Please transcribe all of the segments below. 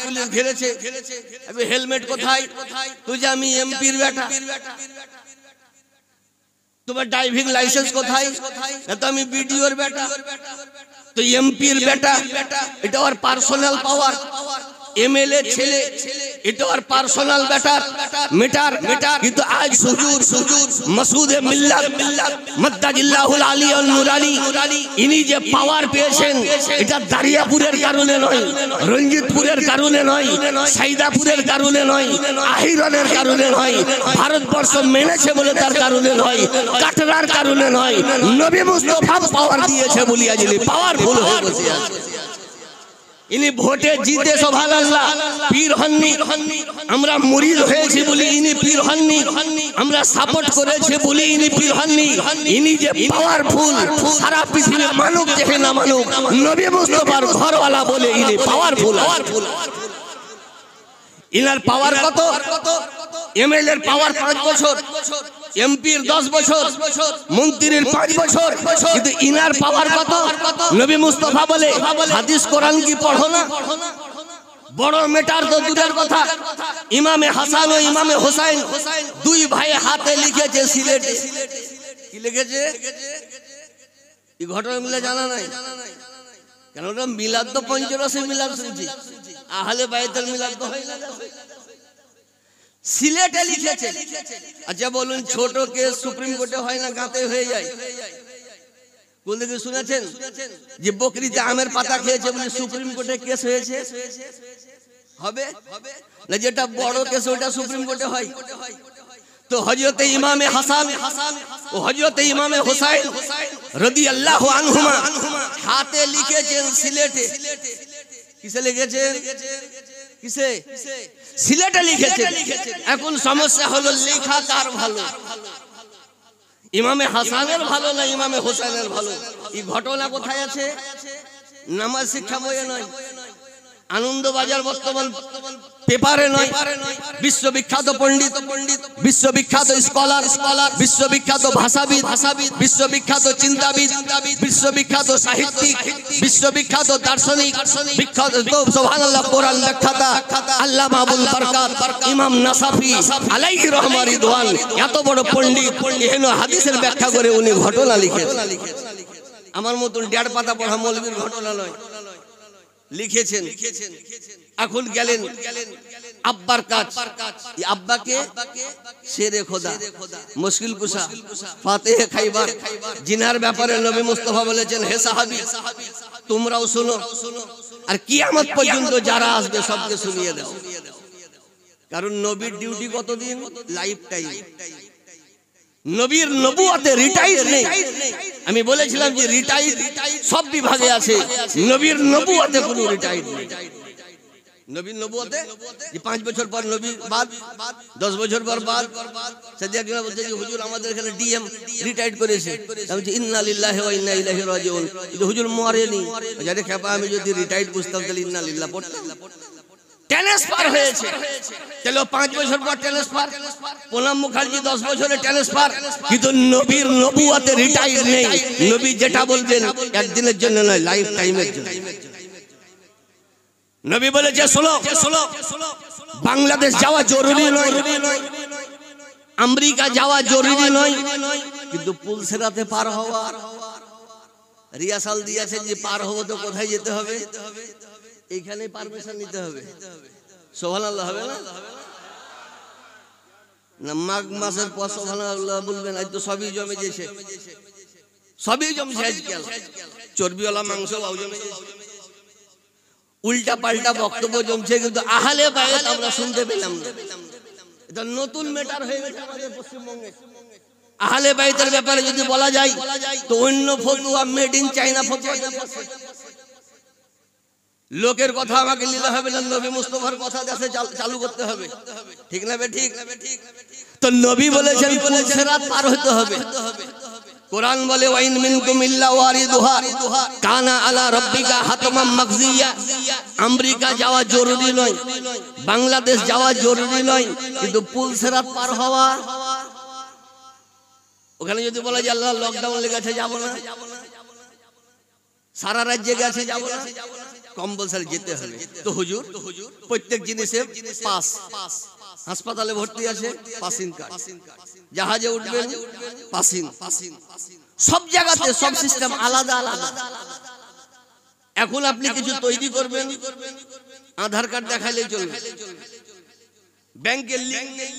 Police ঘিরেছে, helmet কোথায়? তুই যে আমি এমপির বেটা, তোমার ড্রাইভিং লাইসেন্স কোথায়? তো আমি বিডিওর বেটা। তো এমপির বেটা, এটা ওর পার্সোনাল পাওয়ার। এমএলএ ছেলে, এটা ওর পার্সোনাল ম্যাটার। কিন্তু আজ হুজুর মাসুদে মিল্লাত মাদ্দাজিল্লাহুল আলী আল নুরানি, ইনি যে পাওয়ার পেয়েছেন, এটা দারিয়াপুরের কারণে নয়, রঞ্জিতপুরের কারণে নয়, সাইদাপুরের কারণে নয়, আহিরনের কারণে নয়, ভারতবর্ষ মেনেছে বলে তার কারণে নয়, কাটরার কারণে নয়, নবী মুস্তাফা পাওয়ার দিয়েছে বলিয়া যিনি পাওয়ারফুল হয়ে বসে আছে। ইনি ভোটে জিতে সুবহানাল্লাহ, পীর হননি। আমরা মুরিদ হয়েছি বলি ইনি পীর হননি, আমরা সাপোর্ট করেছি বলি ইনি পীর হননি। ইনি যে পাওয়ারফুল, সারা পৃথিবীর মানুষ দেখে না মানুষ, নবী মুস্তাফার ঘরওয়ালা বলে ইনি পাওয়ারফুল। ইনার পাওয়ার কত? এমএলএ এর পাওয়ার 5 বছর, এমপির 10 বছর, মন্ত্রীর 5 বছর, কিন্তু ইনার পাওয়ার কত? নবী মুস্তাফা বলে হাদিস কোরআন কি পড়ো না? বড় মেটার তো দূরের কথা, ইমামে হাসান ও ইমামে হোসেন দুই ভাই হাতে লিখেছে সিলেটে। কি লিখেছে? এই ঘটনা মিলে জানা নাই কেন? মিলাদ তো পঞ্চরসে মিলাদ শুনছি, আহলে বাইতের মিলাদ তো হয় না। সিলেটে লিখেছে। আচ্ছা বলুন, ছোট কেস সুপ্রিম কোর্টে হয় না, গাঁতে হয়ে যায়? কোন দিকে শুনেছেন যে বকরিতে আমের পাতা খেয়েছে বলে সুপ্রিম কোর্টে কেস হয়েছে? হবে না? যেটা বড় কেস ওটা সুপ্রিম কোর্টে হয়। তো হযরতে ইমামে হাসান ও হযরতে ইমামে হোসেন রাদিয়াল্লাহু আনহুমা হাতে লিখেছেন সিলেটে। কিসে লিখেছেন? কিসে? সিলেটে লিখেছেন। এখন সমস্যা হলো লেখা কার ভালো, ইমামে হাসানের ভালো না ইমামে হোসেনের ভালো? এই ঘটনা কোথায় আছে? নামাজ শিক্ষা বইয়ে নয়, আনন্দবাজার বর্তমান পেপারে নয়, বিশ্ববিখ্যাত পণ্ডিত, বিশ্ববিখ্যাত স্কলার, বিশ্ববিখ্যাত ভাষাবিদ, বিশ্ববিখ্যাত চিন্তাবিদ, বিশ্ববিখ্যাত সাহিত্যিক, বিশ্ববিখ্যাত দার্শনিক, বিখ্যাত সুবহানাল্লাহ কোরআন ব্যাখ্যাতা আল্লামা আবুল বারকাত ইমাম নাসাফি আলাইহি রহমা রিদওয়ান, এত বড় পণ্ডিত, এহেন হাদিসের ব্যাখ্যা করে উনি ঘটনা লিখেছেন। আমার মতন 1.5 পাতা পড়া মৌলবীর ঘটনা নয়, লিখেছেন। এখন গেলেন আব্বার কাজ, আব্বাকে শেরে খোদা, মুশকিল কুশা, ফাতেহ খাইবার, জিনার ব্যাপারে নবী মুস্তাফা বলেছেন, হে সাহাবী তোমরাও শোনো, আর কিয়ামত পর্যন্ত যারা আসবে সবকে শুনিয়ে দাও। কারণ নবীর ডিউটি কতদিন? Life time. নবীর নবুয়তে রিটায়ার নেই। আমি বলেছিলাম যে রিটায়ার সব বিভাগে আছে, নবীর নবুয়তে কোনো রিটায়ার নেই। নবীর নবুয়তে যে 5 বছর পর নবী বাদ, 10 বছর পর বাদ। সেদিন একজন বলছে যে হুজুর আমাদের এখানে ডিএম রিটায়ার করেছে। আমি বলছি ইন্না লিল্লাহি ওয়া ইন্না ইলাইহি রাজিউন। কিন্তু হুজুর মরেনি। যারে খেপা, আমি যদি রিটায়ার বুঝতাম তাহলে ইন্না লিল্লাহ পড়তাম। ট্রান্সফার হয়েছে, চলো 5 বছর পর ট্রান্সফার। প্রণব মুখার্জি 10 বছরে ট্রান্সফার, কিন্তু নবীর নবুয়তে রিটায়ার নেই। নবী যেটা বলবেন একদিনের জন্য নয়, লাইফ টাইমের জন্য। নবী বলেছে শোনো, বাংলাদেশ যাওয়া জরুরি নয়, আমেরিকা যাওয়া জরুরি নয়, কিন্তু পুলসেরাতে পার হওয়া রিয়াসাল দিয়েছে যে পার হবো তো কোথায় যেতে হবে? এইখানে পারমিশন নিতে হবে। সুবহানাল্লাহ হবে না? না মাঘ মাসের পর সুবহানাল্লাহ বলবেন, আজ তো সবই জমে গেছে, সবই জমছে আজকাল, চর্বিওয়ালা মাংস জমে গেছে, উল্টা পাল্টা বক্তব্য জমছে, কিন্তু আহলে বায়াত আমরা শুনতে পেলাম না। এটা নতুন ম্যাটার হয়ে গেছে আমাদের পশ্চিমবঙ্গে। আহলে বায়াতের ব্যাপারে যদি বলা যায় তো অন্য ফতোয়া মেড ইন চায়না ফতোয়া। লোকের কথা আমাকে নিতে হবে না, নবী মুস্তাফার কথা দেশে চালু করতে হবে, ঠিক না বে ঠিক? তো নবী বলেছেন পুলসিরাত পার হতে হবে। কোরআন বলে ওয়াইন মিনকুম ইল্লা ওয়ারিদুহা কানা আলা রাব্বিকা হাতমান মাকজিয়া। আমেরিকা যাওয়া জরুরি নয়, বাংলাদেশ যাওয়া জরুরি নয়, কিন্তু পুলসিরাত পার হওয়া। ওখানে যদি বলা যায় আল্লাহ লকডাউন লেগেছে যাব না, সারা রাজ্যে গেছে যাবো না, কম্পালসারি যেতে হবে। তো হুজুর প্রত্যেক জিনিসে পাস, হাসপাতালে ভর্তি আছে পাসিং কার্ড, জাহাজে উঠবেন পাসিং, সব জায়গাতে সব সিস্টেম আলাদা আলাদা। এখন আপনি কিছু তৈরি করবেন, আধার কার্ড দেখাইলেই চলবে। ব্যাংকের লিংক নেই,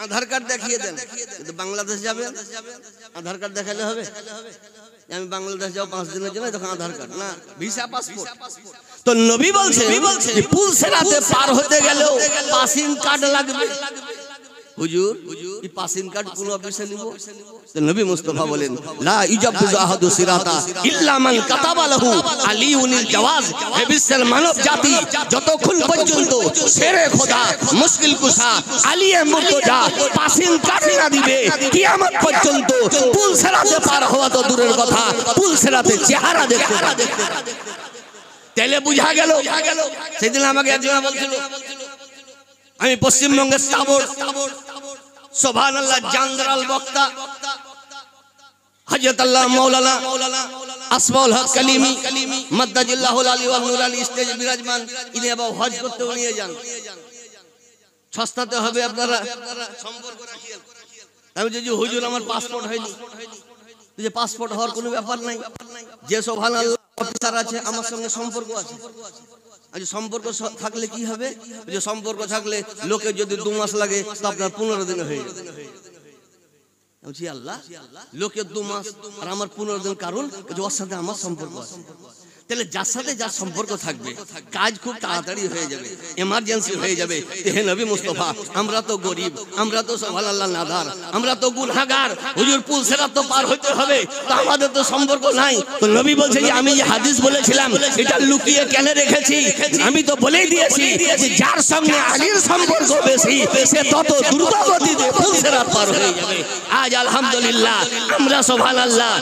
আধার কার্ড দেখিয়ে দেন। কিন্তু বাংলাদেশ যাবেন, আধার কার্ড দেখালে হবে? আমি বাংলাদেশ যাও 5 দিনের জন্য, তখন আধার কার্ড না, ভিসা পাসপোর্ট। তো নবী বলছে পুল সেরাতে পার হতে গেলেও পাসিং কার্ড লাগবে। হুজুর এই পাসিং কার্ড কোন অফিসে নিব? তো নবী মুস্তাফা বলেন লা ইজাবযু আহাদু সিরাতা ইল্লা মান কাতাবা লাহু আলিউনিল জাওয়াজ। হে বিশ্বের মানব জাতি, যতক্ষণ পর্যন্ত শেরে খোদা মুশকিল কুশা আলিয়ে মুর্তজা পাসিং কার্ড না দিবে, কিয়ামত পর্যন্ত পুল সেরাতে পার হওয়া তো দূরের কথা, পুল সেরাতে চেহারা দেখতে পাবে। তেলে বুঝা গেল। সেদিন আমাকে একজন বলছিল, আমি পশ্চিমবঙ্গের স্থাবর সুবহানাল্লাহ জানদারাল বক্তা হযরত আল্লাহ মাওলানা আসমাউল হক কালিমি মাদ্দাজিল্লাহুল আলী ওয়া নূর আলী স্টেজ বিরাজমান, ইনি আবার হজ করতে নিয়ে যান। সস্তাতে হবে, আপনারা সম্পর্ক রাখিয়েন। আমি যে হুজুর আমার পাসপোর্ট হয়নি, যে পাসপোর্ট হওয়ার কোনো ব্যাপার নাই, যে সুবহানাল্লাহ অফিসার আছে আমার সঙ্গে সম্পর্ক আছে। আজ সম্পর্ক থাকলে কি হবে? যে সম্পর্ক থাকলে লোকে যদি 2 মাস লাগে তো আপনার 15 দিনে হয়ে যাবে। বলছি আল্লাহ, লোকে 2 মাস আর আমার 15 দিন, কারণ ওর সাথে আমার সম্পর্ক আছে। তাহলে যার সাথে যার সম্পর্ক থাকবে কাজ খুব তাড়াতাড়ি হয়ে যাবে, এমার্জেন্সি হয়ে যাবে। হে নবী মুস্তাফা, আমরা তো গরিব, আমরা তো সুবহানাল্লাহ নাদার, আমরা তো গুনাহগার, হুজুর পুল সেরাত তো পার হতে হবে, তো আমাদের তো সম্পর্ক নাই। তো নবী বলছে যে আমি যে হাদিস বলেছিলাম এটা লুকিয়ে কেন রেখেছি? আমি তো বলেই দিয়েছি যে যার সঙ্গে আলীর সম্পর্ক বেশি সে তত দ্রুতগতিতে পুল সেরাত পার হয়ে যাবে। আজ আলহামদুলিল্লাহ আমরা সুবহানাল্লাহ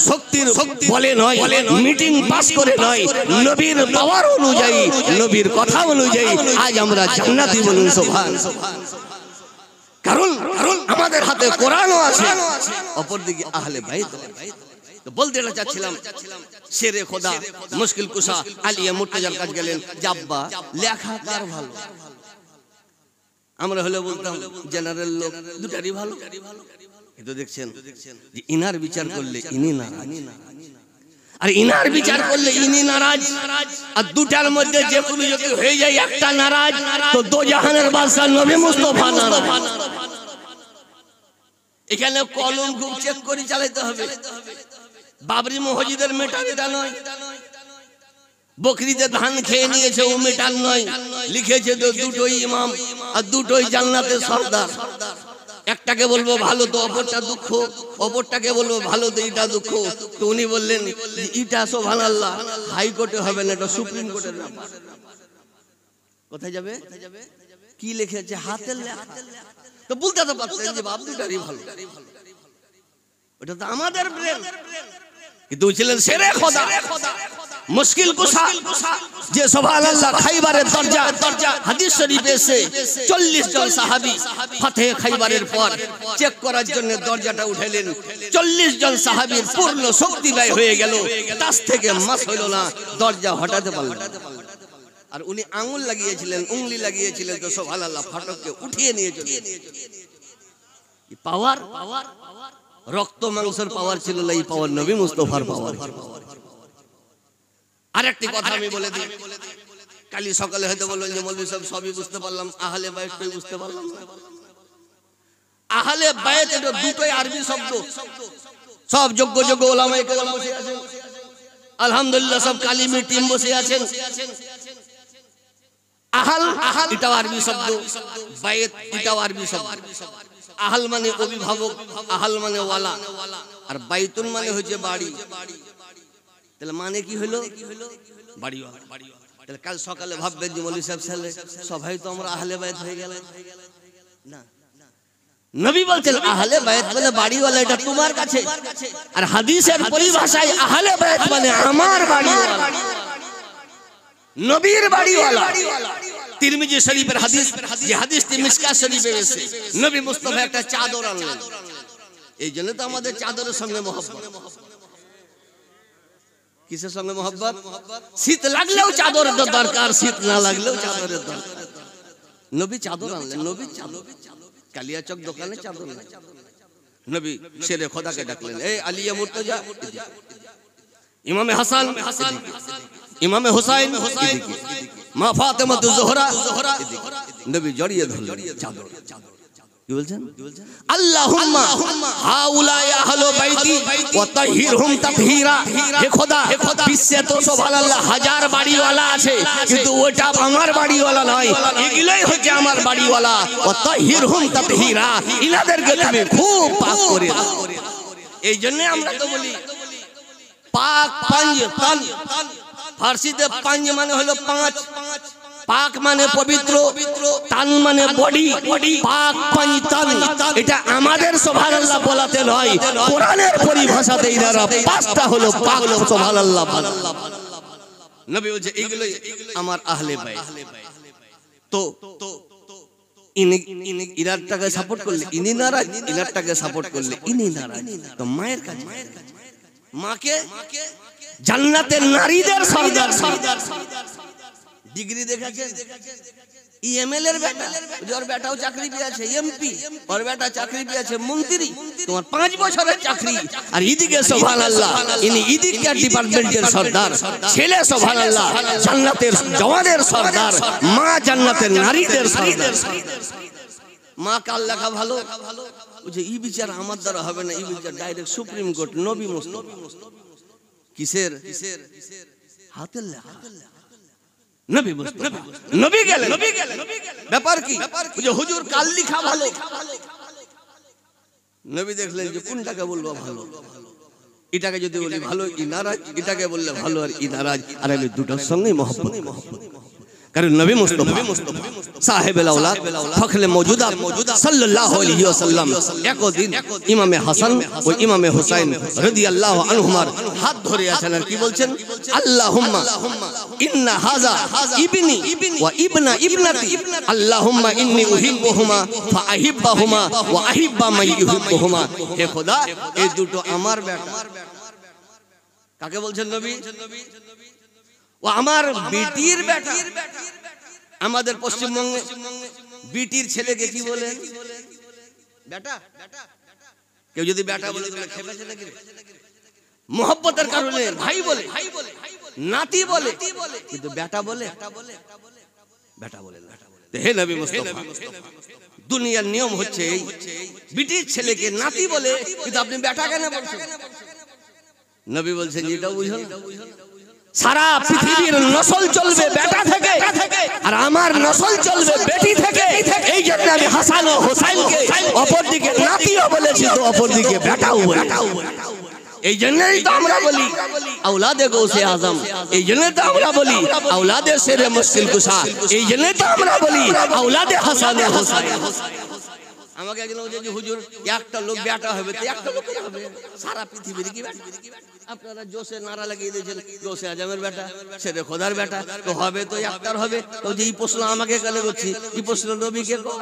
শক্তির বলে নয়, মিটিং করে নয়, নবীর পাওয়ার অনুযায়ী, নবীর কথা অনুযায়ী আজ আমরা জান্নাতি বলুন সুবহানাল্লাহ। কারণ আমাদের হাতে কোরআনও আছে, অপরদিকে আহলে বাইত। তো বলতে চাচ্ছিলাম শেরে খোদা মুশকিল কুশা আলিয়া মুর্তজার কাছে গেলেন, জাব্বা লেখা কার ভালো? আমরা হলে বলতাম জেনারেল লোক, দুটারই ভালো। কিন্তু দেখছেন যে ইনার বিচার করলে ইনি নারাজ, আর ইনার বিচার করলে ইনি নারাজ। আর দুটার মধ্যে যে কোনো যদি হয়ে যায় একটা নারাজ, তো দোজাহানের বাদশা নবী মুস্তাফা নারাজ। এখানে কলম খুব চেক করে চালাতে হবে। বাবরি মসজিদের মেটারিটা নয়, বকরিতে ধান খেয়ে নিয়েছে ও মেটার নয়, লিখেছে তো দুটোই ইমাম আর দুটোই জান্নাতের সর্দার। একটাকে বলবো ভালো তো অপরটা দুঃখ, অপরটাকে বলবো ভালো তো এটা দুঃখ। তো উনি বললেন এটা সুবহানাল্লাহ হাইকোর্টে হবে না, এটা সুপ্রিম কোর্টের ব্যাপার। কোথায় যাবে? কি লিখেছে হাতের লেখা। তো বলতে তো পারতেন যে বাপ দুটারই ভালো, ওটা তো আমাদের ব্রেন। কিন্তু ছিলেন শেরে খোদা মুশকিল কুশা, যে সুবহানাল্লাহ খাইবারের দরজা হাদিস শরীফে এসে 40 জন সাহাবী ফাতহে খাইবারের পর চেক করার জন্য দরজাটা উঠাইলেন। 40 জন সাহাবীর পূর্ণ শক্তি ব্যয় হয়ে গেল, তাস থেকে মাস হইল না, দরজা হটাতে পারলেন। আর উনি আঙ্গুল লাগিয়েছিলেন, উংলি লাগিয়েছিলেন, তো সুবহানাল্লাহ ফাটককে উঠিয়ে নিয়ে চলে। পাওয়ার রক্ত মাংসের পাওয়ার ছিল না, এই পাওয়ার নবী মুস্তাফার পাওয়ার। আরেকটি কথা আমি বলে দিই, কালি সকালে হয়তো বললেন যে মৌলভী সাহেব সবই বুঝতে পারলাম, আহলে বাইতটাই বুঝতে পারলাম না। আহলে বাইত এটা দুটোই আরবি শব্দ। সব যোগ্য ওলামায়ে কেরাম বসে আছেন, আলহামদুলিল্লাহ সব কালিমি টিম বসে আছেন। আহাল এটাও আরবি শব্দ, বাইত এটাও আরবি শব্দ। আহাল মানে অভিভাবক, আহাল মানে ওয়ালা, আর বাইতুন মানে হচ্ছে বাড়ি। তাহলে মানে কি হলো? বাড়িওয়ালা। তাহলে কাল সকালে ভাববেন যে মৌলভী সাহেব সবাই তো আমরা আহলে বাইত হয়ে গেলাম না। নবী বলছেন আহলে বাইত মানে বাড়িওয়ালা, এটা তোমার কাছে। আর হাদিসের পরিভাষায় আহলে বাইত মানে আমার বাড়িওয়ালা, নবীর বাড়িওয়ালা। তিরমিজি শরীফের হাদিস, যে হাদিসটি মিশকাত শরীফে এসেছে, নবী মুস্তাফা একটা চাদর আনলেন। এই জন্য তো আমাদের চাদরের সঙ্গে মহব্বত। কিসের সঙ্গে মোহাব্বত? শীত লাগলেও চাদরের দরকার, শীত না লাগলেও চাদরের দরকার। নবী চাদর আনলেন, নবী চাদর, কালিয়াচক দোকানে চাদর নাই। নবী শেরে খোদাকে ডাকলেন, এই আলিয়া মুর্তজা, ইমামে হাসান, ইমামে হুসাইন, মা ফাতেমা জোহরা, নবী জড়িয়ে ধরলেন চাদর। কি বলছেন? আল্লাহুম্মা হাউলাই আহলু বাইতি ওয়া তাহিরহুম তাতহীরা। হে খোদা, বিশ্বে তো সুবহানাল্লাহ হাজার বাড়িওয়ালা আছে, কিন্তু ওটা আমার বাড়িওয়ালা নয়, এগুলাই হচ্ছে আমার বাড়িওয়ালা। ওয়া তাহিরহুম তাতহীরা, ইনাদেরকে তুমি খুব পাক করে দাও। এই জন্য আমরা তো বলি পাক পাঁচ তান, ফার্সিতে পাঁচ মানে হলো পাঁচ, পাক মানে পবিত্র, তান মানে বডি, পাক পাঁচ তান। এটা আমাদের সুবহানাল্লাহ বলাতে নয়, কোরআনের পরিভাষাতে এরা পাঁচটা হলো পাক সুবহানাল্লাহ। নবী বলছে এগুলোই আমার আহলে বাইত। তো ইনারটাকে সাপোর্ট করলে ইনি নারাজ, ইনারটাকে সাপোর্ট করলে ইনি নারাজ। তো মায়ের কাছে, মাকে জান্নাতের নারীদের সরদার, ডিগ্রি দেখাচ্ছে। এমএলএ এর বেটা, ওর বেটাও চাকরি পেয়েছে এমপি, ওর বেটা চাকরি পেয়েছে মন্ত্রী, তোমার 5 বছরের চাকরি। আর এদিকে সুবহানাল্লাহ ইনি এদিকে ডিপার্টমেন্টের সরদার, ছেলে সুবহানাল্লাহ জান্নাতের জওয়ানের সরদার, মা জান্নাতের নারীদের সরদার। মা কাল লেখা ভালো, বুঝে এই বিচার আমার দ্বারা হবে না, এই বিচার ডাইরেক্ট সুপ্রিম কোর্ট, নবী মুস্তাফা। কিসের? হাতের লেখা। নবী মুস্তাফা, নবী গেলেন, ব্যাপার কি? যে হুজুর কাল লেখা ভালো। নবী দেখলেন যে কোনটাকে বলবো ভালো, এটাকে যদি বলি ভালো ই নারাজ, এটাকে বললে ভালো আর ই নারাজ। আর আমি দুটোর সঙ্গে মহব্বত, কারণ নবী মুস্তাফা সাহেবুল আওলাদ ফখরে মওজুদাত সাল্লাল্লাহু আলাইহি ওয়াসাল্লাম একদিন ইমামে হাসান ও ইমামে হুসাইন রাদিয়াল্লাহু আনহুমার হাত ধরে আছেন আর কি বলছেন? আল্লাহুম্মা ইন্না হাযা ইবনি ওয়া ইবনা ইবনাতি, আল্লাহুম্মা ইন্নী উহিব্বুহুমা ফাআহিব্বাহুমা ওয়া আহিব্বা মান ইউহিব্বুহুমা। হে খোদা, এই দুটো আমার বেটা। কাকে বলছেন নবী? ও আমার বেটির বেটা। আমাদের পশ্চিমবঙ্গে বিটির ছেলেকে কি বলে? বেটা। কেউ যদি বেটা বলে তোমরা খেপেছে নাকি? মোহব্বতের কারণে ভাই বলে, নাতি বলে, কিন্তু বেটা বলে, বেটা বলে না। হে নবী মুস্তাফা, দুনিয়ার নিয়ম হচ্ছে এই, বিটির ছেলেকে নাতি বলে, কিন্তু আপনি বেটা কেন বলছেন? নবী বলছেন যেটা বুঝুন, সারা পৃথিবীর নসল চলবে বেটা থেকে, আর আমার নসল চলবে বেটি থেকে। এই জন্য আমি হাসান ও হুসাইনকে অপরদিকে নাতিও বলেছি, তো অপরদিকে বেটাও বলেছি। এই জন্যই তো আমরা বলি আওলাদে গৌসে আজম, এই জন্যই তো আমরা বলি আওলাদে শেরে মুশকিল কুশা, এই জন্যই তো আমরা বলি আওলাদে হাসান ও হুসাইন। আমাকে একজন বলছে যে হুজুর একটা লোক বেটা হবে, তো একটা লোক হবে সারা পৃথিবীর কি বেটা? আপনারা জোশে নারা লাগিয়ে দিয়েছেন গৌসে আজমের বেটা, শেরে খোদার বেটা, তো হবে তো একটার হবে। তো যে এই প্রশ্ন আমাকে কেন করছি, এই প্রশ্ন নবীকে কর।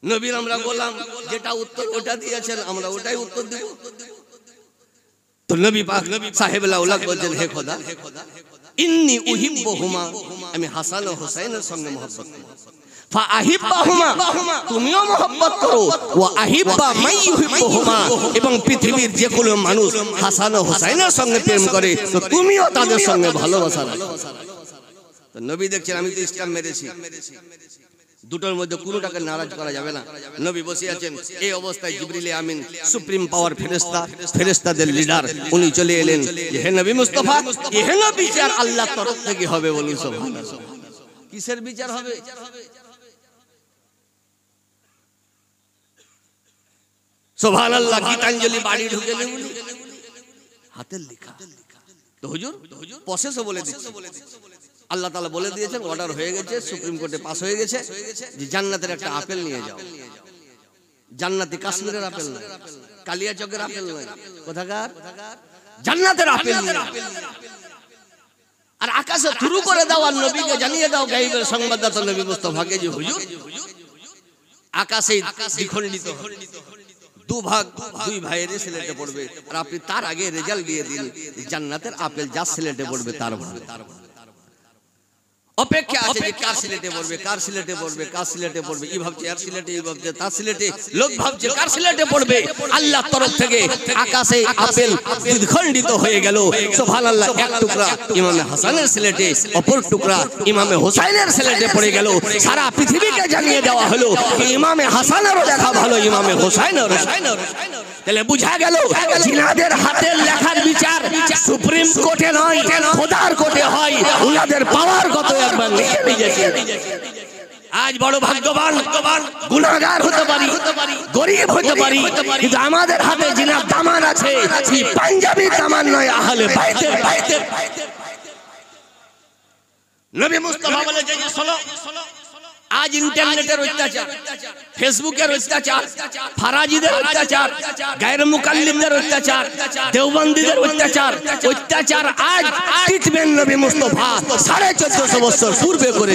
নবীর আমরা বললাম যেটা উত্তর ওটা দিয়েছেন, আমরা ওটাই উত্তর দেব। তো নবী পাক সাহেবুল আওলাদ বলছেন, হে খোদা ইন্নী উহিব্বুহুমা, আমি হাসান ও হুসাইনের সঙ্গে মহব্বত করি। ফাআহিব্বাহুমা, তুমিও মহব্বত করো। ওয়া আহিব্বা মান ইউহিব্বুহুমা, এবং পৃথিবীর যে কোনো মানুষ হাসান ও হুসাইনের সঙ্গে প্রেম করে, তো তুমিও তাদের সঙ্গে ভালোবাসা রাখো। তো নবী দেখছেন আমি তো ইসলাম মেরেছি, দুটোর মধ্যে কোনোটাকে নারাজ করা যাবে না। নবী বসে আছেন, এই অবস্থায় জিবরিল আমিন সুপ্রিম পাওয়ার ফেরেশতা, ফেরেশতাদের লিডার, উনি চলে এলেন যে হে নবী মুস্তাফা, এহেন বিচার আল্লাহর তরফ থেকে হবে, বলুন সুবহানাল্লাহ। কিসের বিচার হবে? সুবহানাল্লাহ। গীতাঞ্জলি বাড়ি ঢুকে নেই, হাতের লেখা। তো হুজুর প্রসেসও বলে দিচ্ছে, আল্লাহ তাআলা বলে দিয়েছেন, অর্ডার হয়ে গেছে, সুপ্রিম কোর্টে পাস হয়ে গেছে যে জান্নাতের একটা আপেল নিয়ে যাও। জান্নাতি কাশ্মীরের আপেল নয়, কালিয়াচকের আপেল নয়, কোথাকার? জান্নাতের আপেল নিয়ে। আর আকাশে থুরু করে দাও আর নবীকে জানিয়ে দাও, গায়বের সংবাদদাতা নবী মুস্তাফাকে, যে হুজুর আকাশে দ্বিখণ্ডিত দুভাগ, দুই ভাইয়ের সিলেটে পড়বে, আর আপনি তার আগে রেজাল্ট দিয়ে দিন জান্নাতের আপেল যা সিলেটে পড়বে তার ভালো। অপেক্ষা আছে যে কার সিলেটে পড়বে, কার সিলেটে পড়বে, কার সিলেটে পড়বে। এই ভাবছে আর সিলেটে, এই ভাবছে তার সিলেটে, লোক ভাবছে কার সিলেটে পড়বে। আল্লাহর তরফ থেকে আকাশে আপেল দ্বিখণ্ডিত হয়ে গেল। সুবহানাল্লাহ, এক টুকরা ইমামে হাসানের সিলেটে, অপর টুকরা ইমামে হোসাইনের সিলেটে পড়ে গেল। সারা পৃথিবীকে জানিয়ে দেওয়া হলো ইমামে হাসানেরও লেখা ভালো, ইমামে হোসাইনেরও। তাহলে বুঝা গেল জিনাদের হাতের লেখার বিচার সুপ্রিম কোর্টে নয়, খোদার কোর্টে হয়। উনাদের পাওয়ার কত একবার লিখে নিয়েছে। আজ বড় ভাগ্যবান, গুনাহগার হতে পারি, গরিব হতে পারি, কিন্তু আমাদের হাতে জিনার দামান আছে। এই পাঞ্জাবি দামান নয়, আহলে বাইতের। নবী মুস্তাফা বলে যে শোনো, আজ ইন্টারনেটের অত্যাচার, ফেসবুকের অত্যাচার, ফারাজিদের অত্যাচার, গায়র মুকাল্লিমদের অত্যাচার, দেওবন্দীদের অত্যাচার, আজ ট্রিটমেন্ট নবী মুস্তাফা 1450 বছর পূর্বে করে।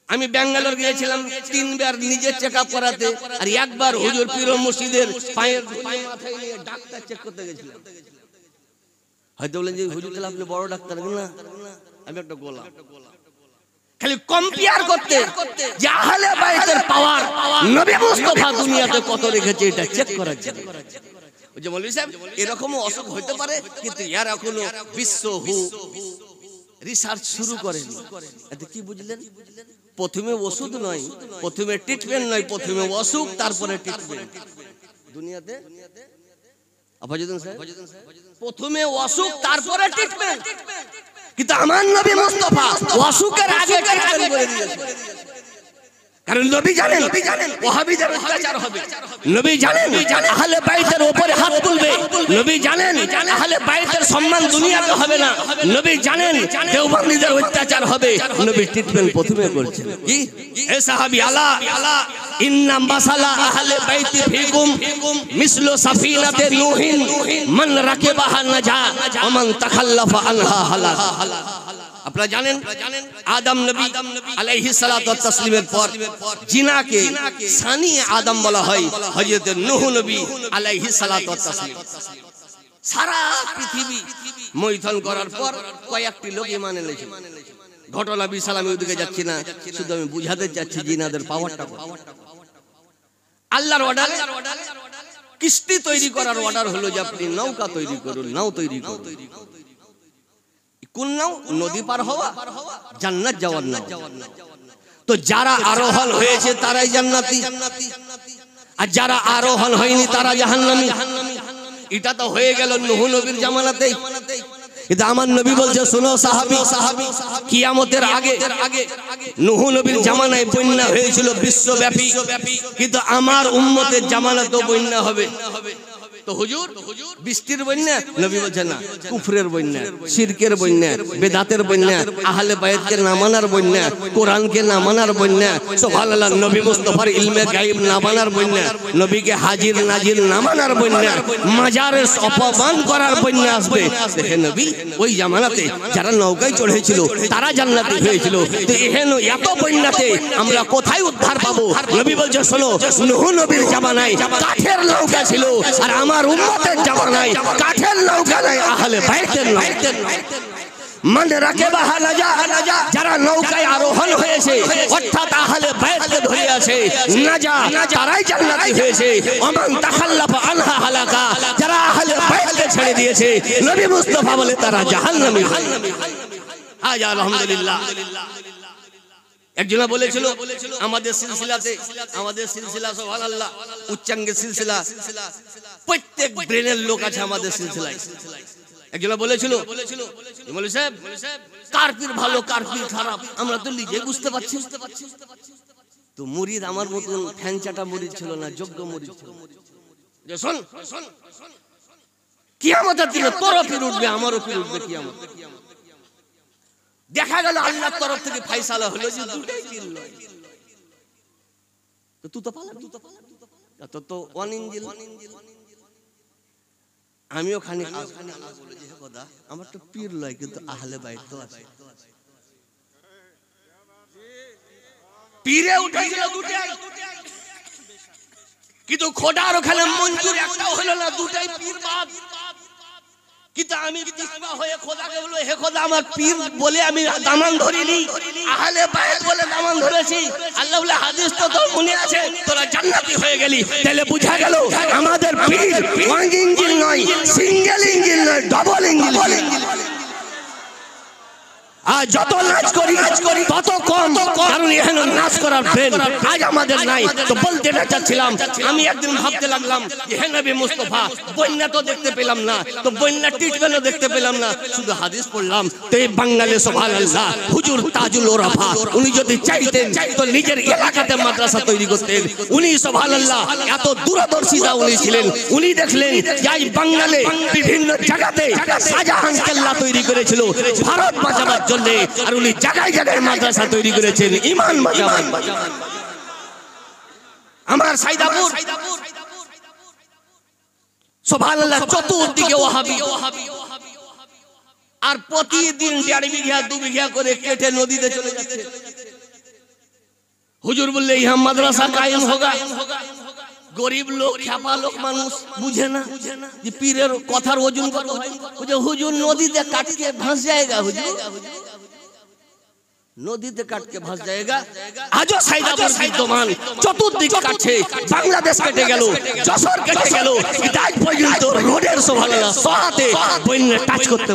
আমি ব্যাঙ্গালোর গিয়েছিলাম 3 বার নিজে চেকআপ করাতে, আর একবার হুজুর পীর মসজিদের পায়ের মাথায় নিয়ে ডাক্তার চেক করতে গেছিলাম। হয়তো বলেন যে হুজুর তাহলে আপনি বড় ডাক্তার না, আমি একটা গোলাম। খালি কম্পেয়ার করতে যে আহলে বাইতের পাওয়ার নবী মুস্তাফা দুনিয়াতে কত রেখেছে এটা চেক করার জন্য। ওই যে মৌলভী সাহেব এরকমও অসুখ হতে পারে, কিন্তু এর এখনো বিশ্ব রিসার্চ শুরু করেনি। এতে কি বুঝলেন? প্রথমে ওষুধ নয়, প্রথমে ট্রিটমেন্ট নয়, প্রথমে অসুখ তারপরে ট্রিটমেন্ট। দুনিয়াতে আফাজুদ্দিন সাহেব প্রথমে অসুখ তারপরে ট্রিটমেন্ট, কিন্তু আমার নবী মুস্তাফা অসুখের আগে ট্রিটমেন্ট করে দিয়েছে। কারণ নবী জানেন ওয়াহাবিদের অত্যাচার হবে, নবী জানেন আহলে বাইতের উপরে হাত তুলবে, নবী জানেন আহলে বাইতের সম্মান দুনিয়াতে হবে না, নবী জানেন দেওবন্দীদের অত্যাচার হবে, নবী ট্রিটমেন্ট প্রথমে করেছেন। কি এ সাহাবী আলা ইন্না মাসালা আহলে বাইতি ফিকুম মিসলু সাফিনাতে নূহিন মান রাকিবাহা নাজা ওয়া মান তাখাল্লাফা আনহা হালাক। আপনারা জানেন আদম নবী আলাইহিস সালাতু ওয়াত তাসলিমের পর জিনাকে সানি আদম বলা হয় হযরত নূহ নবী আলাইহিস সালাতু ওয়াত তাসলিম। সারা পৃথিবী মৈথন করার পর কয়েকটি লোক ঈমান এনেছে। ঘটনা বিশাল, আমি ওদিকে যাচ্ছি না, শুধু আমি বুঝাতে চাচ্ছি জিনাদের পাওয়ারটা। আল্লাহর অর্ডার কিস্তি তৈরি করার অর্ডার হলো যে আপনি নৌকা তৈরি করুন, নাও তৈরি করুন। কোন নাও? নদী পার হওয়া, জান্নাত যাওয়ার নাও। তো যারা আরোহণ হয়েছে তারাই জান্নাতি, আর যারা আরোহণ হয়নি তারা জাহান্নামী। এটা তো হয়ে গেল নূহ নবীর জামানাতেই। কিন্তু আমার নবী বলছে শোনো সাহাবী, কিয়ামতের আগে নূহ নবীর জামানায় বন্যা হয়েছিল বিশ্বব্যাপী, কিন্তু আমার উম্মতের জামানাতেও বন্যা হবে। তো হুজুর বৃষ্টির বন্যা, নবী বলছেন না, কুফরের বন্যা, শিরকের বন্যা, বেদাতের বন্যা, আহলে বাইতকে না মানার বন্যা, কোরআনকে না মানার বন্যা, সুবহানাল্লাহ, নবী মুস্তাফার ইলমে গায়ব না মানার বন্যা, নবীকে হাজির নাজির না মানার বন্যা, মাজারের অপমান করার বন্যা আসবে। দেখেন নবী ওই জামানাতে যারা নৌকায় চড়েছিল তারা জান্নাতি হয়েছিল। তো এহেন এত বন্যাতে আমরা কোথায় উদ্ধার পাবো? নবী বলছে শোনো, নূহ নবীর জামানায় কাঠের নৌকা ছিল, আর আমার উম্মতের জামানায় কাঠের নৌকা নাই, আহলে বাইতের নৌকা। মানে রাকিবাহা নাজা, যারা নৌকায় আরোহণ হয়েছে অর্থাৎ আহলে বাইতকে ধরে আছে নাজা, তারাই জান্নাতি হয়েছে। ওমান তাখাল্লাফা আনহা হালাকা, যারা আহলে বাইতকে ছেড়ে দিয়েছে নবী মুস্তাফা বলে তারা জাহান্নামী। আজ আলহামদুলিল্লাহ একজনা বলেছিল আমাদের সিলসিলা সুবহানাল্লাহ উচ্চাঙ্গের সিলসিলা, প্রত্যেক ব্রেনের লোক আছে আমাদের সিলসিলায়। একজনা বলেছিল মৌলভী সাহেব কার পীর ভালো কার পীর খারাপ আমরা তো নিজে বুঝতে পারছি। তো মুরিদ আমার মতন ফ্যানচাটা মুরিদ ছিল না, যোগ্য মুরিদ ছিল। শোন কিয়ামতের দিনে তোরও পীর উঠবে, আমারও পীর উঠবে কিয়ামত। দেখা গেল আল্লাহর তরফ থেকে ফয়সালা হলো যে দুটাই পীর নয়। তো তুই তো পালাবি, তো ওয়ান ইঞ্জিল। আমিও খানিক বলেছি হে খোদা আমার তো পীর লয়, কিন্তু আহলে বাইত তো আছে। পীরে উঠেছিল দুটাই, কিন্তু খোদার ওখানে মঞ্জুর একটাও হলো না, দুটাই পীর বাদ। কিন্তু আমি তিসমা হয়ে খোদাকে বলবো, হে খোদা আমার পীর বলে আমি দামান ধরিনি, আহলে বাইত বলে দামান ধরেছি। আল্লাহ বলে হাদিস তো তোর মনে আছে, তোরা জান্নাতি হয়ে গেলি। তাহলে বুঝা গেল আমাদের পীর ওয়ান ইঞ্জিন নয়, সিঙ্গেল ইঞ্জিন নয়, ডাবল ইঞ্জিন। আর যত নাচ করি তত কম, কারণ এখানে নাচ করার ব্রেন আজ আমাদের নাই। তো বলতে চাচ্ছিলাম, আমি একদিন ভাবতে লাগলাম যে হে নবী মুস্তাফা, বন্যা তো দেখতে পেলাম না, তো বন্যা ট্রিটমেন্টও দেখতে পেলাম না, শুধু হাদিস পড়লাম। তো এই বাঙালি সুবহানাল্লাহ হুজুর তাজুল ওরাফা উনি যদি চাইতেন তো নিজের এলাকাতে মাদ্রাসা তৈরি করতেন। উনি সুবহানাল্লাহ এত দূরদর্শিতা উনি ছিলেন। উনি দেখলেন যে এই বাঙালি বিভিন্ন জায়গাতে শাহজাহান কেল্লা তৈরি করেছিল ভারত বাঁচাবার জন্য, আর উনি জায়গায় জায়গায় মাদ্রাসা তৈরি করেছেন ঈমান বাঁচাবার। আমার সাইদাপুর সুবহানাল্লাহ চতুর্দিকে ওয়াহাবি, আর প্রতিদিন 1.5 বিঘা 2 বিঘা করে কেটে নদীতে চলে যাচ্ছে। হুজুর বললে ইহা মাদ্রাসা কায়েম হোগা। গরিব লোক, খ্যাপা লোক মানুষ বুঝে না যে পীরের কথার ওজন কত হয়। হুজুর নদীতে কাটকে ভাস যায়গা, হুজুর নদীতে কাটকে ভাস যায়গা। আজও সাইদাপুর বিদ্যমান, চতুর্দিকে কাটছে। বাংলাদেশ কেটে গেল, যশোর কেটে গেল, আজ পর্যন্ত রোডের সুবহানাল্লাহ সহাতে বন্যা টাচ করতে।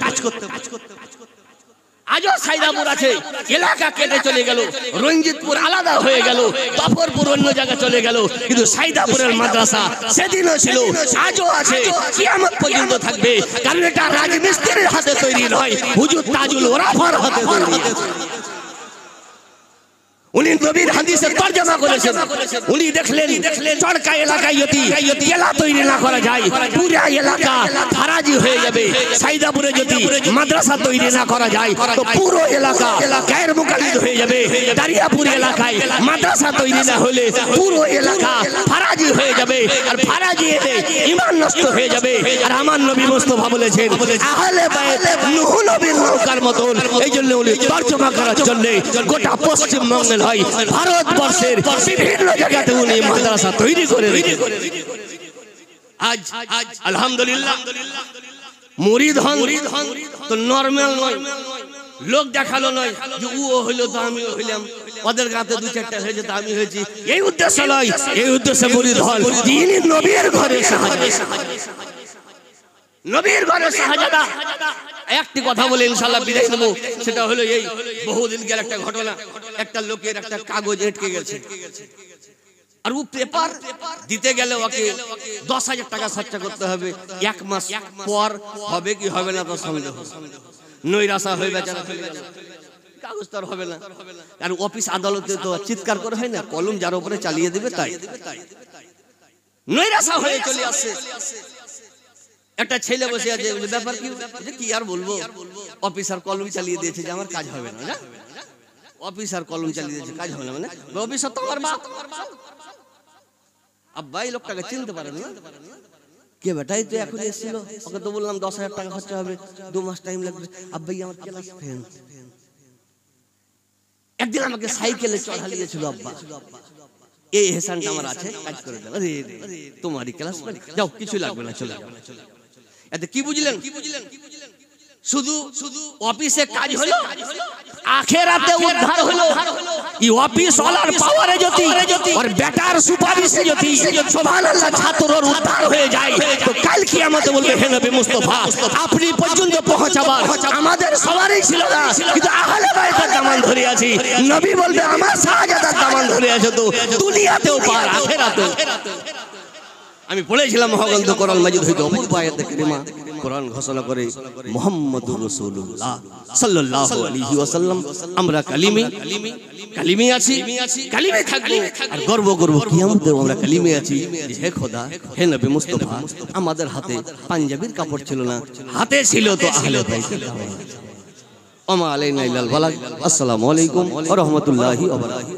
আজও সাইদাপুর আছে, এলাকা কেটে চলে গেল, রঞ্জিতপুর আলাদা হয়ে গেল, তফরপুর অন্য জায়গায় চলে গেল, কিন্তু সাইদাপুরের মাদ্রাসা সেদিনও ছিল, আজও আছে, কিয়ামত পর্যন্ত থাকবে। কারণ এটা রাজমিস্ত্রির হাতে তৈরি নয়, হুজুর তাজুল ওরাফার হাতে তৈরি। উনি নবীর হাদিসে তরজমা করেছেন। উনি দেখলেন চড়কা এলাকায় যদি কেলা তৈরি না করা যায়, পুরো এলাকা ফারাজি হয়ে যাবে। সাইদাপুরে যদি মাদ্রাসা তৈরি না করা যায়, তো পুরো এলাকা গায়ের মুকাল্লিদ হয়ে যাবে। দারিয়াপুর এলাকায় মাদ্রাসা তৈরি না হলে পুরো এলাকা ফারাজি হয়ে যাবে, আর ফারাজি এলে ঈমান নষ্ট হয়ে যাবে। আর আমার নবী মুস্তাফা বলেছেন আহলে বাইত নূহ নবীর নৌকার মতন। এই জন্য উনি তরজমা করার জন্য গোটা পশ্চিমবঙ্গের হয়, ভারতবর্ষের বিভিন্ন জায়গাতে উনি মাদ্রাসা তৈরি করে রেখেছেন। আজ আলহামদুলিল্লাহ মুরিদ হন তো নরমাল নয়, লোক দেখালো নয় যে ও হইলো তো আমিও হইলাম, ওদের গাতে 2-4টা হয়েছে তো আমি হয়েছি, এই উদ্দেশ্য নয়। এই উদ্দেশ্যে মুরিদ হন যিনি নবীর ঘরে শাহজাদা, নবীর ঘরে শাহজাদা। একটি কথা বলে ইনশাআল্লাহ বিদায় নেব, সেটা হলো এই বহুদিন গেল একটা ঘটনা। একটা লোকের একটা কাগজ আটকে গেছে, আর ও পেপার দিতে গেলে ওকে 10,000 টাকা খরচা করতে হবে। 1 মাস পর হবে কি হবে না তো সন্দেহ। নৈরাশা হয়ে বেচারা চলে গেল, কাগজ তো হবে না। আর অফিস আদালতে তো চিৎকার করে হয় না, কলম যার উপরে চালিয়ে দেবে তাই। নৈরাশা হয়ে চলে আসছে। একটা ছেলে বসে আছে, ব্যাপার কি আর বলবো, অফিসার কলম চালিয়ে দিয়েছে যে আমার কাজ হবে না। অফিসার কলম চালিয়ে দিয়েছে, কাজ হবে না, মানে অফিসার তো আমার বাপ। আব্বা এই লোকটাকে চিনতে পারেন না, কে বেটাই তো এখন এসেছিল, ওকে তো বললাম 10,000 টাকা খরচা হবে, 2 মাস টাইম লাগবে। আব্বাই আমার ক্লাস ফ্রেন্ড, একদিন আমাকে সাইকেলে চড়া দিয়েছিল। আব্বা এই হেসানটা আমার আছে, কাজ করে দাও। আরে তোমারই ক্লাস, যাও কিছু লাগবে না, চলে যাও। এতে কি বুঝলেন? শুধু অফিসে কাজ হলো, আখেরাতে উদ্ধার হলো। এই অফিস ওয়ালার পাওয়ারে যদি আর বেটার সুপারিশে যদি সুবহানাল্লাহ ছাত্রর উদ্ধার হয়ে যায়, তো কাল কিয়ামতে বলবে হে নবী মুস্তাফা আপনি পর্যন্ত পৌঁছাবার আমাদের সবারই ছিল না, কিন্তু আহলে বাইতের দামান ধরে আছি। নবী বলবে আমার শাহজাদার দামান ধরে আছে, তো দুনিয়াতেও পার আখেরাতেও। আমি পড়েছিলাম মহাগ্রন্থ কোরআন মাজিদ হইতে অপূর্ব আয়াত কারিমা। কোরআন ঘোষণা করে মুহাম্মাদুর রাসূলুল্লাহ সাল্লাল্লাহু আলাইহি ওয়াসাল্লাম আমরা কালিমে আছি, কালিমে থাকবো, আর গর্ব করব কিয়ামতে আমরা কালিমে আছি। হে খোদা, হে নবী মুস্তাফা আমাদের হাতে পাঞ্জাবির কাপড় ছিল না, হাতে ছিল তো আহলে বাইতের দামান। ওমা আলাইনা ইল্লাল বালাগ। আসসালামু আলাইকুম ওয়া রাহমাতুল্লাহি ওয়া বারাকাতুহু।